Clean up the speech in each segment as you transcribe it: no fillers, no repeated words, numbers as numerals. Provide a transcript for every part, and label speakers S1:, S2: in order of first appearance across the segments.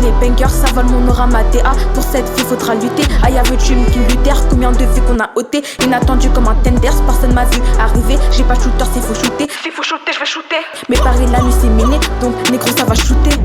S1: mes bangers, ça vole mon aura, ma DA. Pour cette vie faudra lutter. I have a dream King Luther. Combien de vues qu'on a ôté, inattendu comme un tenders. Personne m'a vu arriver, j'ai pas de shooter, s'il faut shooter. S'il faut shooter, je vais shooter. Mais Paris la nuit c'est miné, donc négro ça va shooter.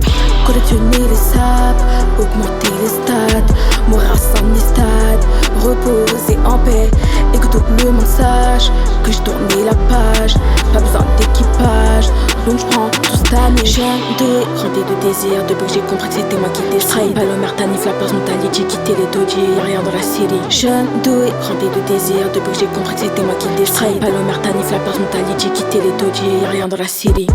S1: Collectionner les sables, augmenter les stats, mourir sans les stades, reposer en paix et que tout le monde sache que j'ai tourné la page. Pas besoin d'équipage, donc je prends tout cette année. Jeune doué, rempli de désir, depuis que j'ai compris que c'était moi qui distrait. Palomar, Tanif, la personnalité, quitter les dodgy, y'a rien dans la série. Jeune doué, rempli de désir, depuis que j'ai compris que c'était moi qui distrait. Palomar, Tanif, la personnalité, quitter les dodgy, y'a rien dans la série.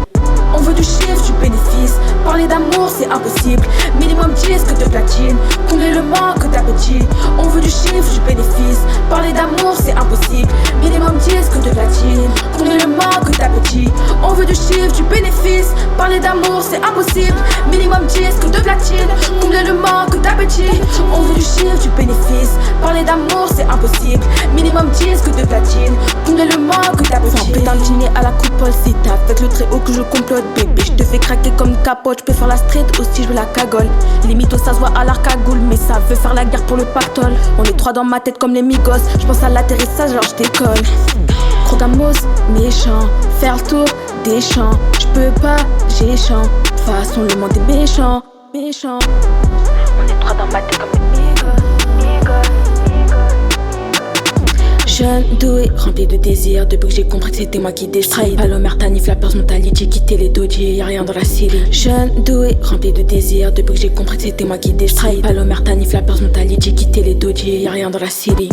S1: On veut du chiffre, du bénéfice. Parler d'amour c'est impossible. Minimum 10 que de platine. Combler le manque d'appétit. On veut du chiffre, du bénéfice. Parler d'amour c'est impossible. Minimum 10 que de platine. Combler le manque d'appétit. On veut du chiffre, du bénéfice. Parler d'amour c'est impossible. Minimum 10 que de platine. Combler le manque d'appétit. On veut du chiffre, du bénéfice. Parler d'amour c'est impossible. Minimum 10 que de platine. Combler le manque d'appétit. Putain de dîner à la coupole, c'est avec le très haut que je complote. Bébé, je te fais craquer comme capote. Je peux faire la street aussi, je veux la cagole. Limite, ça se voit à l'arcagoule, mais ça veut faire la guerre pour le pactole. On est trois dans ma tête comme les migos. Je pense à l'atterrissage, alors je décolle. Programmos, méchant. Faire le tour des champs. Je peux pas, j'ai champ. De toute façon, le monde est méchant. Méchant. On est trois dans ma tête comme les migos. Jeune, doué, rempli de désir, depuis que j'ai compris que c'était moi qui distrait. Palomar, Tanif, la personnalité, quitter les dodgy, y'a rien dans la série. Jeune, doué, rempli de désir, depuis que j'ai compris que c'était moi qui distrait. Palomar, Tanif, la personnalité, quitter les dodgy, y'a rien dans la série.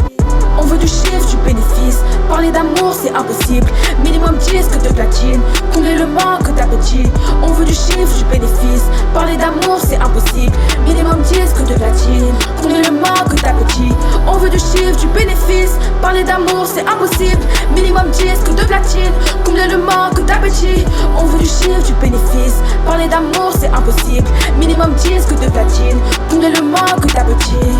S1: On veut du chiffre, du bénéfice. Parler d'amour c'est impossible. Minimum 10 que de platine. Combler le manque d'appétit. On veut du chiffre, du bénéfice. Parler d'amour c'est impossible. Minimum 10 que de platine. Combler le manque d'appétit. On veut du chiffre, du bénéfice. Parler d'amour c'est impossible. Minimum 10 que de platine. Combler le manque d'appétit. On veut du chiffre, du bénéfice. Parler d'amour c'est impossible. Minimum 10 que de platine. Combler le manque d'appétit.